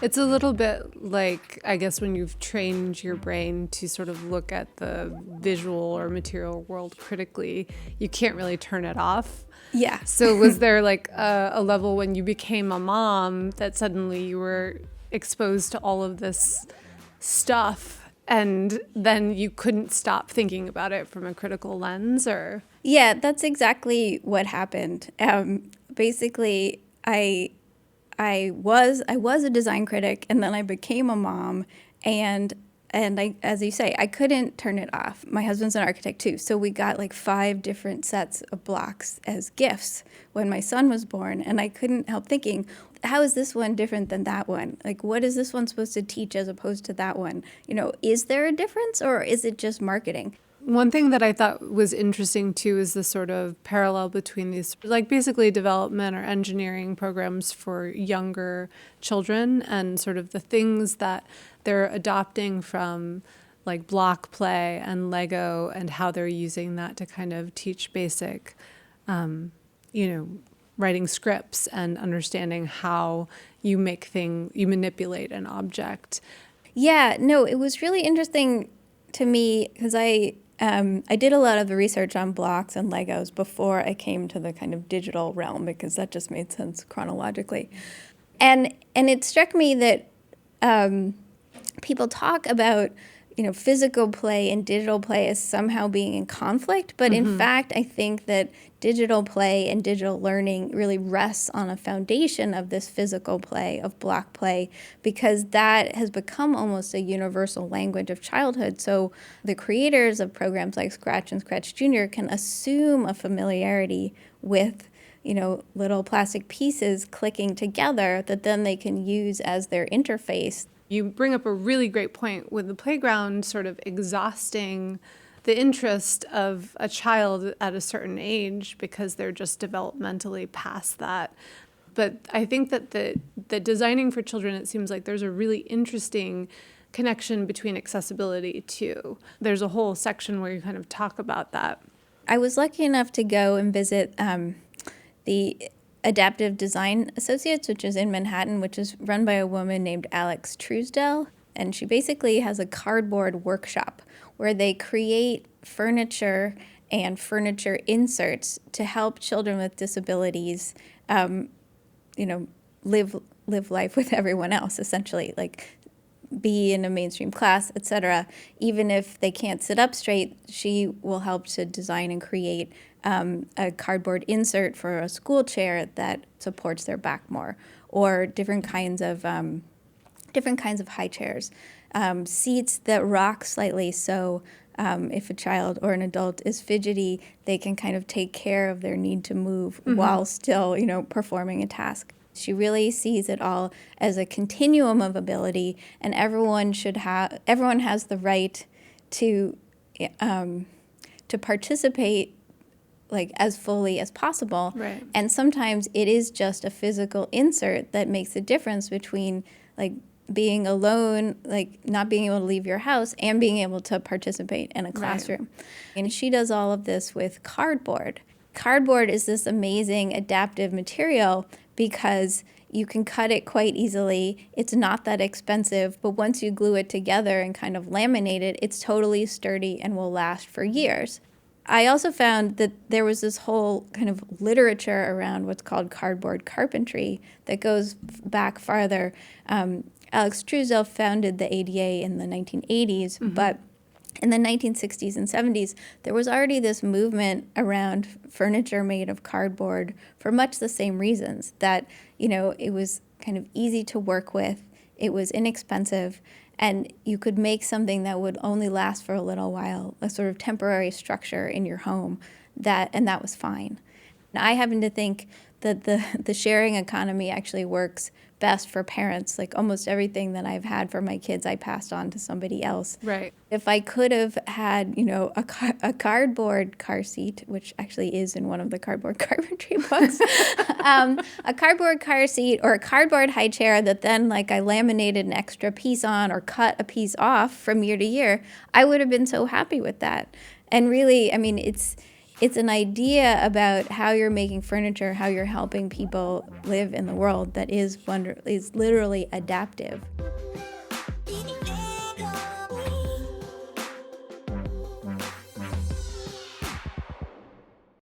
It's a little bit like, I guess, when you've trained your brain to sort of look at the visual or material world critically, you can't really turn it off. Yeah. So was there like a level when you became a mom that suddenly you were exposed to all of this stuff and then you couldn't stop thinking about it from a critical lens, or? Yeah, that's exactly what happened. Basically, I was a design critic, and then I became a mom, and I, as you say, I couldn't turn it off. My husband's an architect too, so we got like 5 different sets of blocks as gifts when my son was born, and I couldn't help thinking, how is this one different than that one? Like, what is this one supposed to teach as opposed to that one? You know, is there a difference, or is it just marketing? One thing that I thought was interesting too is the sort of parallel between these, like basically development or engineering programs for younger children and sort of the things that they're adopting from like block play and Lego and how they're using that to kind of teach basic, writing scripts and understanding how you manipulate an object. Yeah, no, it was really interesting to me because I did a lot of the research on blocks and Legos before I came to the kind of digital realm because that just made sense chronologically. And it struck me that people talk about, physical play and digital play as somehow being in conflict. But in fact, I think that digital play and digital learning really rests on a foundation of this physical play, of block play, because that has become almost a universal language of childhood. So the creators of programs like Scratch and Scratch Junior can assume a familiarity with little plastic pieces clicking together that then they can use as their interface. You bring up a really great point with the playground sort of exhausting the interest of a child at a certain age because they're just developmentally past that. But I think that the designing for children, it seems like there's a really interesting connection between accessibility too. There's a whole section where you kind of talk about that. I was lucky enough to go and visit the Adaptive Design Associates, which is in Manhattan, which is run by a woman named Alex Truesdell. And she basically has a cardboard workshop where they create furniture and furniture inserts to help children with disabilities, live life with everyone else, essentially, like be in a mainstream class, etc. Even if they can't sit up straight, she will help to design and create a cardboard insert for a school chair that supports their back more, or different kinds of high chairs, seats that rock slightly. So if a child or an adult is fidgety, they can kind of take care of their need to move while still, performing a task. She really sees it all as a continuum of ability, and everyone has the right to participate like as fully as possible. Right. And sometimes it is just a physical insert that makes the difference between like being alone, like not being able to leave your house, and being able to participate in a classroom. Right. And she does all of this with cardboard. Cardboard is this amazing adaptive material because you can cut it quite easily. It's not that expensive, but once you glue it together and kind of laminate it, it's totally sturdy and will last for years. I also found that there was this whole kind of literature around what's called cardboard carpentry that goes back farther. Alex Truesdell founded the ADA in the 1980s, but in the 1960s and 70s, there was already this movement around furniture made of cardboard for much the same reasons, that, it was kind of easy to work with, it was inexpensive, and you could make something that would only last for a little while, a sort of temporary structure in your home, and that was fine. And I happen to think that the sharing economy actually works best for parents. Like almost everything that I've had for my kids, I passed on to somebody else. Right. If I could have had, a cardboard car seat, which actually is in one of the cardboard carpentry books, a cardboard car seat or a cardboard high chair that then like I laminated an extra piece on or cut a piece off from year to year, I would have been so happy with that. And really, I mean, It's an idea about how you're making furniture, how you're helping people live in the world that is literally adaptive.